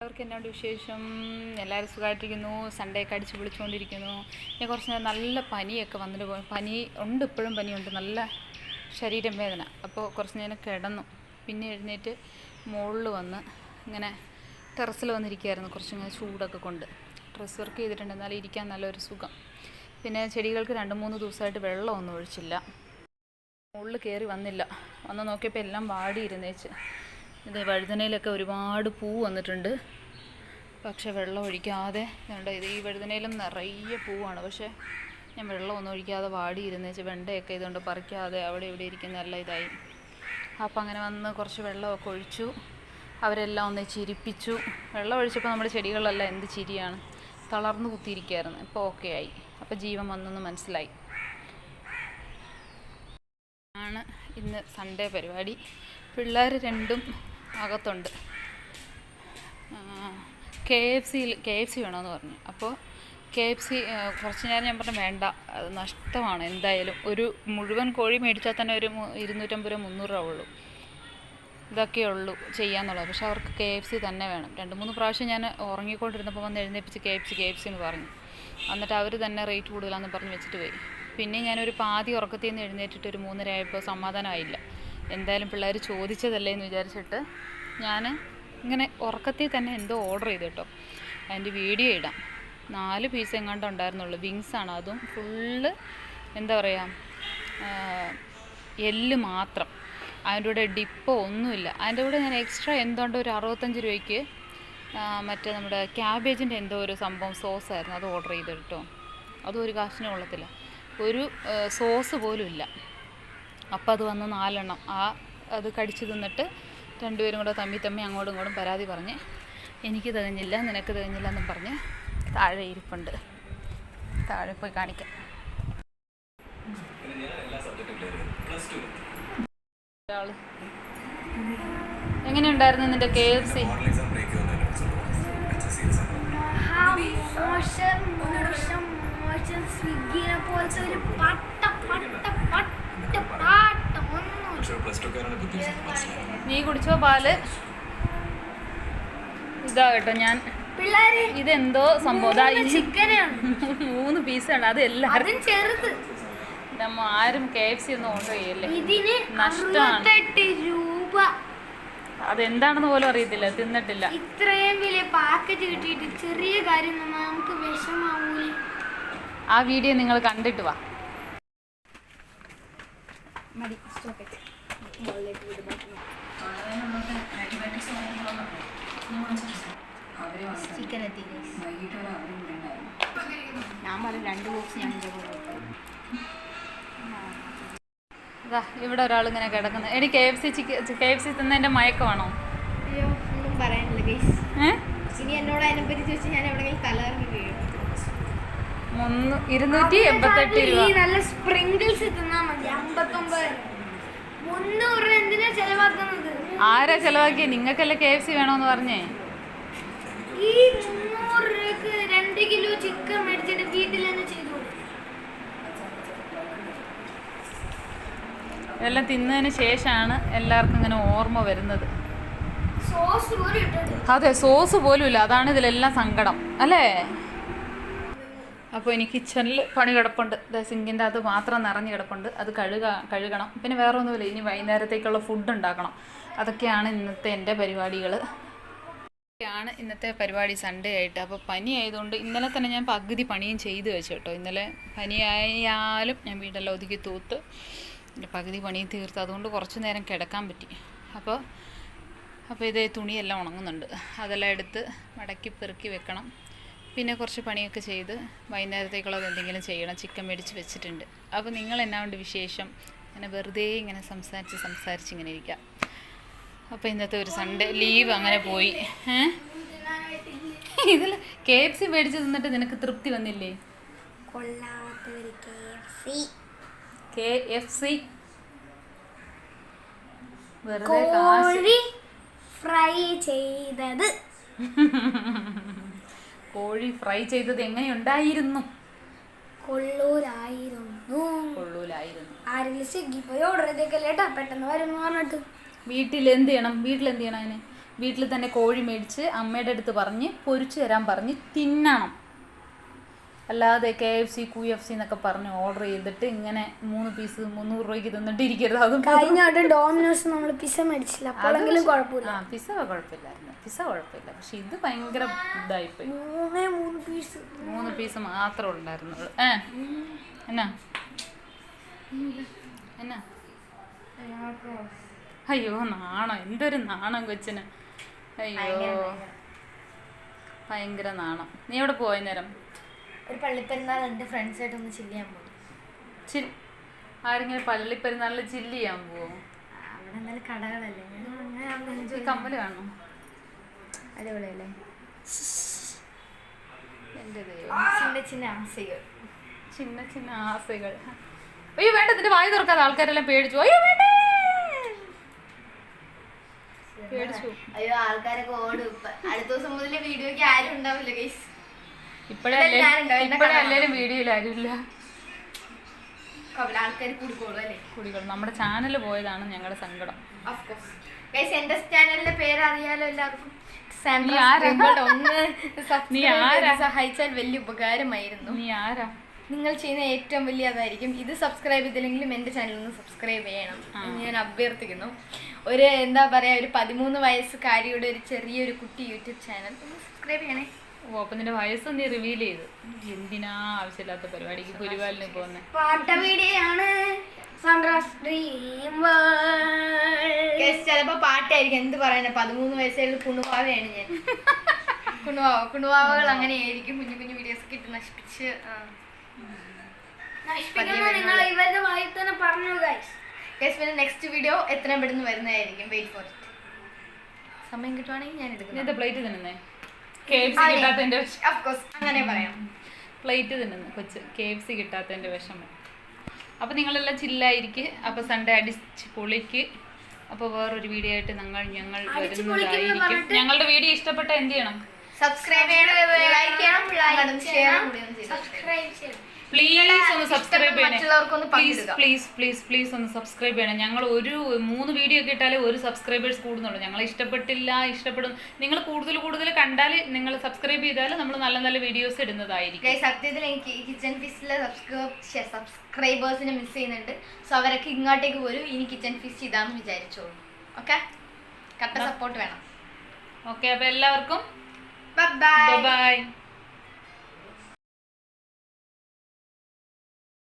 അവർക്ക് എന്നോട് വിശേഷം എല്ലാവരും സുഖമായിട്ടിരിക്കുന്നു. സൺഡേ ഒക്കെ അടിച്ച് വിളിച്ചുകൊണ്ടിരിക്കുന്നു. ഞാൻ കുറച്ച് നേരം നല്ല പനിയൊക്കെ വന്നിട്ട് പോയി. പനി ഉണ്ട്, ഇപ്പോഴും പനിയുണ്ട്, നല്ല ശരീരം വേദന. അപ്പോൾ കുറച്ച് നേരം കിടന്നു. പിന്നെ എഴുന്നേറ്റ് മുകളിൽ വന്ന് ഇങ്ങനെ ടെറസിൽ വന്നിരിക്കുകയായിരുന്നു. കുറച്ചിങ്ങനെ ചൂടൊക്കെ കൊണ്ട് ഡ്രസ്സ് വർക്ക് ചെയ്തിട്ടുണ്ട്, എന്നാലും ഇരിക്കാൻ നല്ലൊരു സുഖം. പിന്നെ ചെടികൾക്ക് 2-3 ദിവസമായിട്ട് വെള്ളമൊന്നും ഒഴിച്ചില്ല. മുകളിൽ കയറി വന്നില്ല. വന്ന് നോക്കിയപ്പോൾ എല്ലാം വാടിയിരുന്നേച്ച്. ഇത് വഴുതനയിലൊക്കെ ഒരുപാട് പൂ വന്നിട്ടുണ്ട്, പക്ഷെ വെള്ളം ഒഴിക്കാതെ ഇത് ഈ വഴുതനയിലും നിറയെ പൂവാണ്. പക്ഷേ ഞാൻ വെള്ളമൊന്നും ഒഴിക്കാതെ വാടിയിരുന്നേച്ച്. വെണ്ടയൊക്കെ ഇതുകൊണ്ട് പറിക്കാതെ അവിടെ ഇവിടെ ഇരിക്കുന്ന എല്ലാം ഇതായി. അപ്പം അങ്ങനെ വന്ന് കുറച്ച് വെള്ളമൊക്കെ ഒഴിച്ചു. അവരെല്ലാം ഒന്ന് ചിരിപ്പിച്ചു. വെള്ളം ഒഴിച്ചപ്പോൾ നമ്മുടെ ചെടികളെല്ലാം എന്ത് ചിരിയാണ്, തളർന്നു കുത്തിയിരിക്കുകയായിരുന്നു. ഇപ്പോൾ ഓക്കെ ആയി. അപ്പോൾ ജീവൻ വന്നെന്ന് മനസ്സിലായി. ആണ് ഇന്ന് സൺഡേ പരിപാടി. പിള്ളേർ രണ്ടും അകത്തുണ്ട്. KFC വേണമെന്ന് പറഞ്ഞു. അപ്പോൾ KFC കുറച്ച് നേരം ഞാൻ പറഞ്ഞു വേണ്ട, അത് നഷ്ടമാണ് എന്തായാലും. ഒരു മുഴുവൻ കോഴി മേടിച്ചാൽ തന്നെ ഒരു 250 രൂപ 300 രൂപ ഉള്ളൂ. ഇതൊക്കെ ഉള്ളൂ ചെയ്യാന്നുള്ളത്. പക്ഷെ അവർക്ക് KFC തന്നെ വേണം. 2-3 പ്രാവശ്യം ഞാൻ ഉറങ്ങിക്കൊണ്ടിരുന്നപ്പോൾ വന്ന് എഴുന്നേപ്പിച്ച് KFC എന്ന് പറഞ്ഞു. എന്നിട്ട് അവർ തന്നെ റേറ്റ് കൂടുതലാണെന്ന് പറഞ്ഞ് വെച്ചിട്ട് പോയി. പിന്നെ ഞാനൊരു പാതി ഉറക്കത്തിൽ നിന്ന് എഴുന്നേറ്റിട്ട് ഒരു 3:30 ആയപ്പോൾ സമാധാനമായില്ല. എന്തായാലും പിള്ളേർ ചോദിച്ചതല്ലേ എന്ന് വിചാരിച്ചിട്ട് ഞാൻ ഇങ്ങനെ ഉറക്കത്തിൽ തന്നെ എന്തോ ഓർഡർ ചെയ്തു കേട്ടോ. അതിൻ്റെ വീഡിയോ ഇടാം. 4 പീസ് എങ്ങാണ്ട് ഉണ്ടായിരുന്നുള്ളൂ. വിങ്സാണ്, അതും ഫുള്ള് എന്താ പറയുക, എല്ല് മാത്രം. അതിൻ്റെ കൂടെ ഡിപ്പോ ഒന്നുമില്ല. അതിൻ്റെ കൂടെ ഞാൻ എക്സ്ട്രാ എന്തുകൊണ്ട് ഒരു 65 രൂപയ്ക്ക് മറ്റേ നമ്മുടെ ക്യാബേജിൻ്റെ എന്തോ ഒരു സംഭവം സോസായിരുന്നു, അത് ഓർഡർ ചെയ്തു കേട്ടോ. അതും ഒരു കാശിന് കൊള്ളത്തില്ല, ഒരു സോസ് പോലും ഇല്ല. അപ്പം അത് വന്ന് 4 എണ്ണം അത് കടിച്ചു തിന്നിട്ട് രണ്ടുപേരും കൂടെ തമ്മി അങ്ങോട്ടും ഇങ്ങോട്ടും പരാതി പറഞ്ഞ് എനിക്ക് തികഞ്ഞില്ല, നിനക്ക് തികഞ്ഞില്ല എന്നും പറഞ്ഞ് താഴെ ഇരിപ്പുണ്ട്. താഴെ പോയി കാണിക്കാം. ഒരാൾ എങ്ങനെയുണ്ടായിരുന്നു നിന്റെ KFC? നീ കുടിച്ചോ പാല്? ഇതാ കേട്ടോ, ഞാൻ ഇതെന്തോ സംഭവം 3 പീസാണ്. അത് എല്ലാവരും ചെറുത്. നമ്മ ആരും KFC ഒന്നും ഓർഡർ ചെയ്യല്ലേ, നഷ്ടമാണ്. അതെന്താണെന്ന് പോലും അറിയത്തില്ല, തിന്നിട്ടില്ല. ഇത്രയും വലിയ പാക്കറ്റ് കിട്ടിയിട്ട് ചെറിയ കാര്യം നമുക്ക് വിഷമാവൂലേ? ആ വീഡിയോ നിങ്ങൾ കണ്ടിട്ട് വാ. ഞാൻ പറഞ്ഞു 2 ബോക്സ് ഞാൻ ഇതാ ഇവിടെ ഒരാളിങ്ങനെ കിടക്കുന്നത്. എനിക്ക് KFC തിന്നതിൻ്റെ മയക്കമാണോ? അയ്യോ, ഒന്നും പറയാനില്ല ഗൈസ്. ഇനി എന്നോട് അതിനെപ്പറ്റി ചോദിച്ചാൽ ഞാൻ എവിടെയെങ്കിലും തലകറങ്ങി വീഴും. 288 രൂപ. നല്ല സ്പ്രിങ്കിൾസ് തിന്നാ മതി. 59 300 എന്തിനാ ചെലവാക്കുന്നത്? ആരാ ചെലവാക്കിയ? നിങ്ങൾക്കല്ലേ KFC വേണോന്ന് പറഞ്ഞേ. ഈ 300 രൂപക്ക് 2 കിലോ ചിക്കൻ മേടിച്ചിട്ട് വീട്ടിൽ തന്നെ ചെയ്തു. ഇതെല്ലാം തിന്നതിന് ശേഷമാണ് എല്ലാവർക്കും ഇങ്ങനെ ഓർമ്മ വരുന്നത്. അതെ, സോസ് പോലും ഇല്ല. അതാണ് ഇതിലെല്ലാം സങ്കടം അല്ലേ? അപ്പോൾ എനിക്ക് കിച്ചണിൽ പണി കിടപ്പുണ്ട്. സിങ്കിൻ്റെ അത് പാത്രം നിറഞ്ഞ് കിടപ്പുണ്ട്, അത് കഴുകണം. പിന്നെ വേറെ ഒന്നുമില്ല, ഇനി വൈകുന്നേരത്തേക്കുള്ള ഫുഡ് ഉണ്ടാക്കണം. അതൊക്കെയാണ് ഇന്നത്തെ എൻ്റെ പരിപാടികൾ. ഇന്നത്തെ പരിപാടി സൺഡേ ആയിട്ട്. അപ്പോൾ പനി ആയതുകൊണ്ട് ഇന്നലെ തന്നെ ഞാൻ പകുതി പണിയും ചെയ്ത് വെച്ചു കേട്ടോ. ഇന്നലെ പനിയായാലും ഞാൻ വീടെല്ലാം ഒതുക്കി തൂത്ത് എൻ്റെ പകുതി പണിയും തീർത്ത്, അതുകൊണ്ട് കുറച്ച് നേരം കിടക്കാൻ പറ്റി. അപ്പോൾ ഇതേ തുണിയെല്ലാം ഉണങ്ങുന്നുണ്ട്, അതെല്ലാം എടുത്ത് മടക്കി പെറുക്കി വെക്കണം. പിന്നെ കുറച്ച് പണിയൊക്കെ ചെയ്ത് വൈകുന്നേരത്തേക്കുള്ളത് എന്തെങ്കിലും ചെയ്യണം. ചിക്കൻ മേടിച്ച് വെച്ചിട്ടുണ്ട്. അപ്പോൾ നിങ്ങൾ എന്നാ ഉണ്ട് വിശേഷം? അങ്ങനെ വെറുതെ ഇങ്ങനെ സംസാരിച്ച് ഇങ്ങനെ ഇരിക്കാം. അപ്പോൾ ഇന്നത്തെ ഒരു സൺഡേ ലീവ് അങ്ങനെ പോയി. ഇതിൽ KFC മേടിച്ച് തിന്നിട്ട് നിനക്ക് തൃപ്തി വന്നില്ലേ? KFC വെറുതെ കോഴി ഫ്രൈ ചെയ്തത്. കോഴി ഫ്രൈ ചെയ്തത് എങ്ങനെയുണ്ടായിരുന്നു? കൊള്ളൂലായിരുന്നു. ആരെങ്കിലും സ്വിഗ്ഗി പോയി ഓർഡർ ചെയ്തേക്കല്ലേട്ടാ, പെട്ടെന്ന് വരും പറഞ്ഞിട്ട്. വീട്ടിൽ എന്ത് ചെയ്യണം അതിന്? വീട്ടിൽ തന്നെ കോഴി മേടിച്ച് അമ്മയുടെ അടുത്ത് പറഞ്ഞ് പൊരിച്ചു തരാൻ പറഞ്ഞ് തിന്നണം. അല്ലാതെ KFC QFC എന്നൊക്കെ പറഞ്ഞ് ഓർഡർ ചെയ്തിട്ട് ഇങ്ങനെ 3 പീസ് 300 രൂപയ്ക്ക് തിന്നിട്ട് ഇരിക്കരുത്. അതും കഴിഞ്ഞ ഡോമിനോസ് നമ്മൾ പിസ്സ മേടിച്ചില്ല, അപ്പോഴെങ്കിലും കുഴപ്പമില്ല. പിസ്സ കുഴപ്പമില്ലായിരുന്നു, പിസ്സ കുഴപ്പമില്ല. പക്ഷെ ഇത് ഭയങ്കര ഇതായിപ്പോയി. 3 പീസ് മാത്രമേ ഉണ്ടായിരുന്നുള്ളൂ. എന്നാ എന്നാ അയ്യോ നാണം, എന്തൊരു നാണം കൊച്ചിന്. അയ്യോ ഭയങ്കര നാണം. നീ എവിടെ പോയ നേരം? ഒരു പള്ളിപ്പെരുന്നാൾ എൻ്റെ ഫ്രണ്ട്സായിട്ട് ഒന്ന് ചില്ല് ചെയ്യാൻ പോകും. ആരെങ്കിലും പള്ളിപ്പെരുന്നാളിൽ ചില്ല് ചെയ്യാൻ പോവോ? അവിടെ എന്നാലും കടകളല്ലേ, കമ്മല് കാണും. അടിപൊളിയല്ലേ? എൻ്റെ ദൈവം, ചിന്ന ചിന്ന ആശകൾ, ചിന്ന ചിന്ന ആസകൾ. അയ്യോ വേണ്ട, ഇതിന്റെ വായി തുറക്കാതെ ആൾക്കാരെല്ലാം പേടിച്ചു. അയ്യോ വേണ്ട, പേടിച്ചു. അയ്യോ ആൾക്കാരൊക്കെ ഓടും. അടുത്ത ദിവസം മുതലേ വീഡിയോക്ക് ആരും ഉണ്ടാവില്ല ഗൈസ്. ഇപ്പോഴല്ലേലും വീഡിയോയിൽ ആരുമില്ല. ആൾക്കാർ കൂടിക്കോളും അല്ലേ? കൂടിക്കോളും. നമ്മുടെ ചാനൽ പോയതാണ് ഞങ്ങളുടെ സങ്കടം. എന്റെ ചാനലിന്റെ പേര് അറിയാലോ എല്ലാവർക്കും. സഹായിച്ചാൽ വലിയ ഉപകാരമായിരുന്നു. നീ ആരാ? നിങ്ങൾ ചെയ്യുന്ന ഏറ്റവും വലിയ അതായിരിക്കും. ഇത് സബ്സ്ക്രൈബ് ചെയ്തില്ലെങ്കിലും എൻ്റെ ചാനൽ ഒന്ന് സബ്സ്ക്രൈബ് ചെയ്യണം എന്ന് ഞാൻ അഭ്യർത്ഥിക്കുന്നു. ഒരു എന്താ പറയുക, ഒരു 13 വയസ്സുകാരിയുടെ ഒരു ചെറിയൊരു കുട്ടി യൂട്യൂബ് ചാനൽ ഒന്ന് സബ്സ്ക്രൈബ് ചെയ്യണേ. ഓ അപ്പം നിന്റെ വയസ്സ് നീ റിവീൽ ചെയ്തു. എന്തിനാ ആവശ്യമില്ലാത്ത പരിപാടിക്ക് പുലിവാലിന് പോകുന്നത്? പാട്ട വീഡിയോയാണ്. ചിലപ്പോ പാട്ടായിരിക്കും. എന്ത് പറയണേ, 13 വയസ്സുള്ള കുണുവാവയാണ് ഞാൻ. കുണുവാവകൾ അങ്ങനെയായിരിക്കും. കുഞ്ഞു കുഞ്ഞു വീഡിയോസ് ഒക്കെ ഇട്ട് നശിപ്പിച്ച് നെക്സ്റ്റ് വീഡിയോ എത്രയും പെട്ടെന്ന് വരുന്നതായിരിക്കും. Wait for it. സമയം കിട്ടുവാണെങ്കിൽ ഞാൻ എടുക്കും. പ്ലേറ്റ് തിന്നുന്നേ? KFC കിട്ടാത്തതിന്റെ അങ്ങനെ പറയാം. പ്ലേറ്റ് തിന്നുന്നു കൊച്ച്, KFC കിട്ടാത്തതിന്റെ വിഷമം. അപ്പൊ നിങ്ങളെല്ലാം ചില്ലായിരിക്കും. അപ്പൊ സൺഡേ അടിച്ച് പൊളിക്ക്. അപ്പൊ വേറൊരു വീഡിയോ ആയിട്ട് ഞങ്ങൾ വരുന്നതായിരിക്കും. ഞങ്ങളുടെ വീഡിയോ ഇഷ്ടപ്പെട്ട എന്ത് ചെയ്യണം? സബ്സ്ക്രൈബ് ചെയ്യണം, ലൈക്ക് ചെയ്യണം, ഷെയർ ചെയ്യണം. പ്ലീസ് ഒന്ന് സബ്സ്ക്രൈബ് ചെയ്യണം. പ്ലീസ് ഒന്ന് സബ്സ്ക്രൈബ് ചെയ്യണം. ഞങ്ങൾ ഒരു 3 വീഡിയോ ഒക്കെ ഇട്ടാലേ ഒരു സബ്സ്ക്രൈബേഴ്സ് കൂടുന്നുള്ളൂ. ഞങ്ങളെ ഇഷ്ടപ്പെടും. നിങ്ങൾ കൂടുതൽ കണ്ടാൽ നിങ്ങൾ സബ്സ്ക്രൈബ് ചെയ്താൽ നമ്മൾ നല്ല നല്ല വീഡിയോസ് ഇടുന്നതായിരിക്കും. സത്യത്തിൽ എനിക്ക് കിച്ചൺ ഫിസ്റ്റിലെ സബ്സ്ക്രൈബേഴ്സിനെ മിസ് ചെയ്യുന്നുണ്ട്. സോ അവരൊക്കെ ഇങ്ങോട്ടേക്ക് വരും. ഇനി കിച്ചൺ ഫിസ്റ്റ് ഇതാന്ന് വിചാരിച്ചോളൂ. ഓക്കെ, കട്ട സപ്പോർട്ട് വേണം. ഓക്കെ, അപ്പൊ എല്ലാവർക്കും ബൈ.